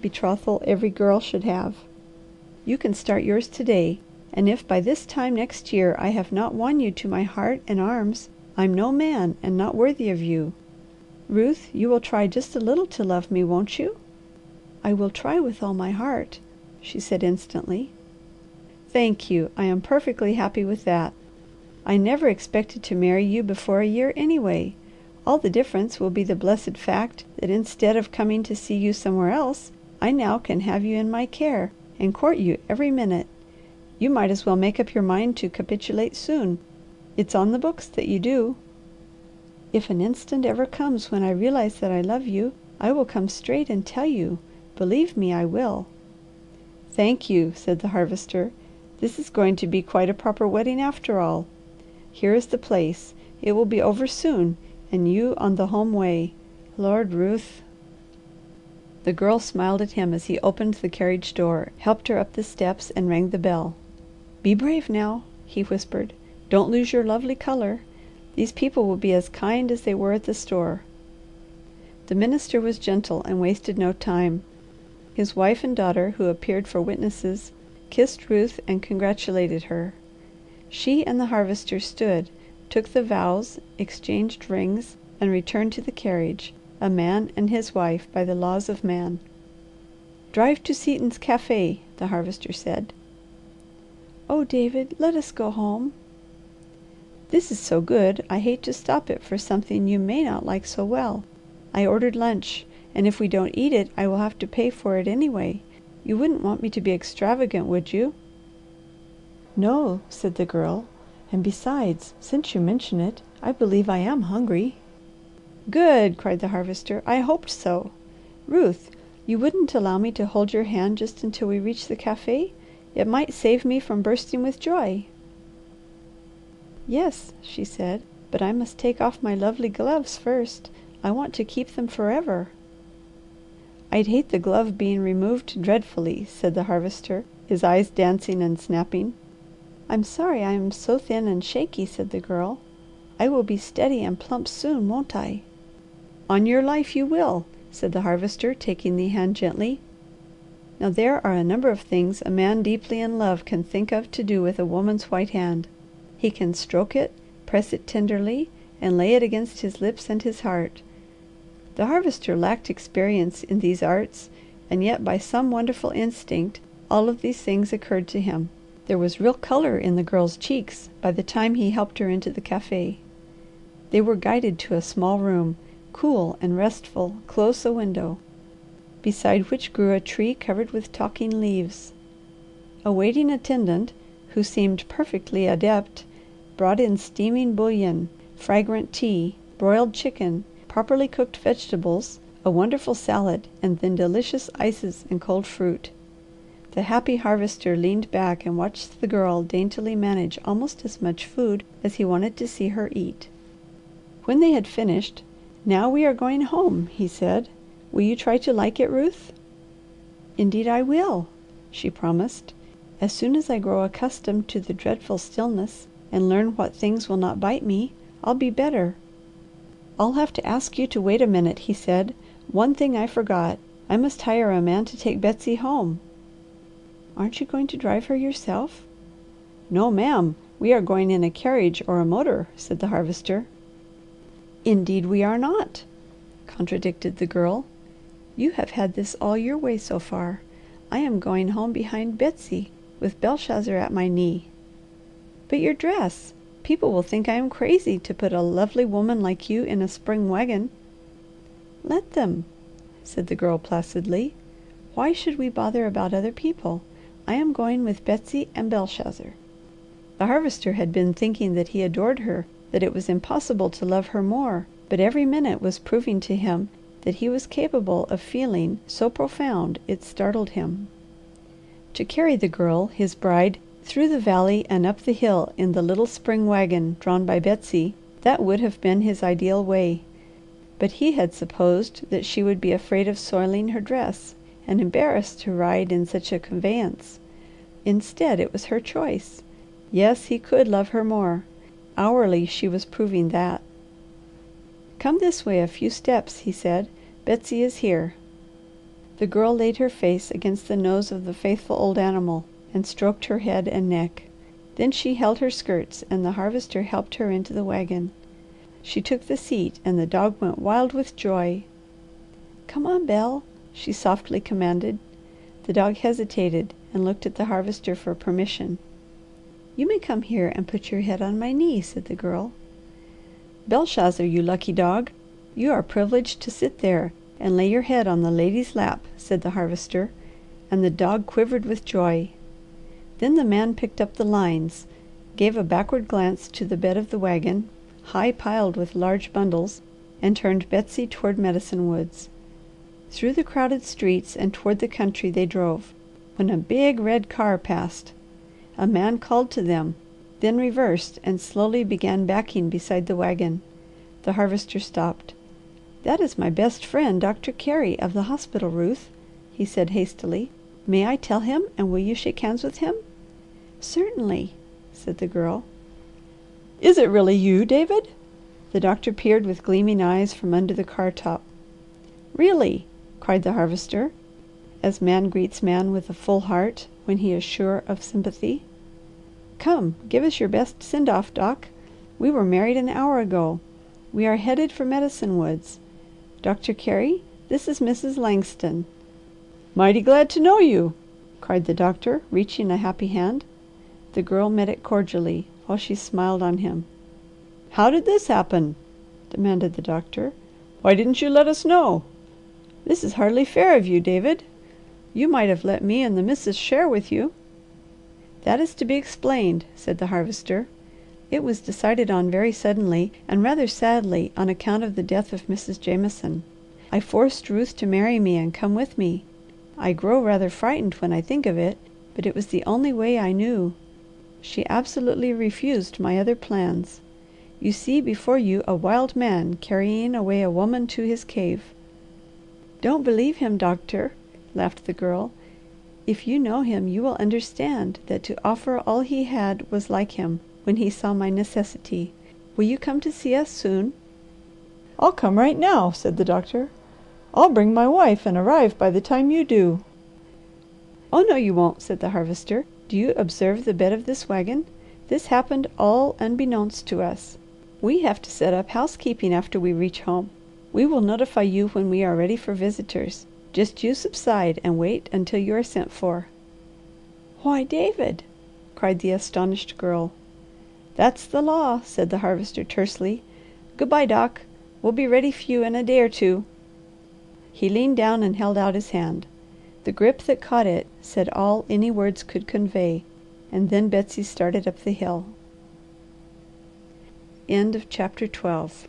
betrothal every girl should have. You can start yours today, and if by this time next year I have not won you to my heart and arms, I'm no man and not worthy of you. Ruth, you will try just a little to love me, won't you?" "I will try with all my heart," she said instantly. "Thank you. I am perfectly happy with that. I never expected to marry you before a year anyway. All the difference will be the blessed fact that instead of coming to see you somewhere else, I now can have you in my care and court you every minute. You might as well make up your mind to capitulate soon. It's on the books that you do." "If an instant ever comes when I realize that I love you, I will come straight and tell you. Believe me, I will." "Thank you," said the Harvester. "This is going to be quite a proper wedding after all. Here is the place. It will be over soon, and you on the home way. Lord, Ruth!" The Girl smiled at him as he opened the carriage door, helped her up the steps, and rang the bell. "Be brave now," he whispered. "Don't lose your lovely colour. These people will be as kind as they were at the store." The minister was gentle and wasted no time. His wife and daughter, who appeared for witnesses, kissed Ruth and congratulated her. She and the Harvester stood, took the vows, exchanged rings, and returned to the carriage, a man and his wife by the laws of man. "Drive to Seaton's cafe," the Harvester said. "Oh David, let us go home." "This is so good I hate to stop it for something you may not like so well. I ordered lunch, and if we don't eat it I will have to pay for it anyway. You wouldn't want me to be extravagant, would you?" "No," said the Girl. "And besides, since you mention it, I believe I am hungry." "Good!" cried the Harvester. "I hoped so. Ruth, you wouldn't allow me to hold your hand just until we reach the cafe? It might save me from bursting with joy." "Yes," she said, "but I must take off my lovely gloves first. I want to keep them forever." "I'd hate the glove being removed dreadfully," said the Harvester, his eyes dancing and snapping. "I'm sorry I am so thin and shaky," said the Girl. "I will be steady and plump soon, won't I?" "On your life you will," said the Harvester, taking the hand gently. Now there are a number of things a man deeply in love can think of to do with a woman's white hand. He can stroke it, press it tenderly, and lay it against his lips and his heart. The Harvester lacked experience in these arts, and yet by some wonderful instinct all of these things occurred to him. There was real colour in the Girl's cheeks by the time he helped her into the cafe. They were guided to a small room, cool and restful, close a window, beside which grew a tree covered with talking leaves. A waiting attendant, who seemed perfectly adept, brought in steaming bouillon, fragrant tea, broiled chicken, properly cooked vegetables, a wonderful salad, and then delicious ices and cold fruit. The happy Harvester leaned back and watched the Girl daintily manage almost as much food as he wanted to see her eat. When they had finished, "Now we are going home," he said. "Will you try to like it, Ruth?" "Indeed I will," she promised. "As soon as I grow accustomed to the dreadful stillness and learn what things will not bite me, I'll be better." "I'll have to ask you to wait a minute," he said. "One thing I forgot. I must hire a man to take Betsy home." "Aren't you going to drive her yourself?" "No ma'am. We are going in a carriage or a motor," said the Harvester. "Indeed we are not!" contradicted the Girl. "You have had this all your way so far. I am going home behind Betsy, with Belshazzar at my knee." "But your dress! People will think I am crazy to put a lovely woman like you in a spring wagon." "Let them," said the Girl placidly. "Why should we bother about other people? I am going with Betsy and Belshazzar." The Harvester had been thinking that he adored her, that it was impossible to love her more, but every minute was proving to him that he was capable of feeling so profound it startled him. To carry the Girl, his bride, through the valley and up the hill in the little spring wagon drawn by Betsy, that would have been his ideal way, but he had supposed that she would be afraid of soiling her dress and embarrassed to ride in such a conveyance. Instead, it was her choice. Yes, he could love her more. Hourly she was proving that. "Come this way a few steps," he said. "Betsy is here." The girl laid her face against the nose of the faithful old animal and stroked her head and neck. Then she held her skirts and the Harvester helped her into the wagon. She took the seat and the dog went wild with joy. "Come on, Bel," she softly commanded. The dog hesitated and looked at the Harvester for permission. "You may come here and put your head on my knee," said the Girl. "Belshazzar, you lucky dog, you are privileged to sit there and lay your head on the lady's lap," said the Harvester, and the dog quivered with joy. Then the man picked up the lines, gave a backward glance to the bed of the wagon, high piled with large bundles, and turned Betsy toward Medicine Woods. Through the crowded streets and toward the country they drove, when a big red car passed. A man called to them, then reversed and slowly began backing beside the wagon. The Harvester stopped. "That is my best friend, Doctor Carey of the hospital, Ruth," he said hastily. "May I tell him and will you shake hands with him?" "Certainly," said the Girl. "Is it really you, David?" The doctor peered with gleaming eyes from under the car top. "Really!" cried the Harvester, as man greets man with a full heart when he is sure of sympathy. "Come, give us your best send off, Doc. We were married an hour ago. We are headed for Medicine Woods. Doctor Carey, this is Mrs. Langston." "Mighty glad to know you!" cried the doctor, reaching a happy hand. The Girl met it cordially, while she smiled on him. "How did this happen?" demanded the doctor. "Why didn't you let us know? This is hardly fair of you, David. You might have let me and the Missus share with you." "That is to be explained," said the Harvester. "It was decided on very suddenly and rather sadly on account of the death of Mrs. Jameson. I forced Ruth to marry me and come with me. I grow rather frightened when I think of it, but it was the only way I knew. She absolutely refused my other plans. You see before you a wild man carrying away a woman to his cave." "Don't believe him, Doctor," laughed the Girl. "If you know him you will understand that to offer all he had was like him when he saw my necessity. Will you come to see us soon?" "I'll come right now," said the doctor. "I'll bring my wife and arrive by the time you do." "Oh no you won't," said the Harvester. "Do you observe the bed of this wagon? This happened all unbeknownst to us. We have to set up housekeeping after we reach home. We will notify you when we are ready for visitors. Just you subside and wait until you are sent for." "Why David!" cried the astonished Girl. "That's the law," said the Harvester tersely. "Good bye, Doc. We'll be ready for you in a day or two." He leaned down and held out his hand. The grip that caught it said all any words could convey, and then Betsy started up the hill. End of chapter 12.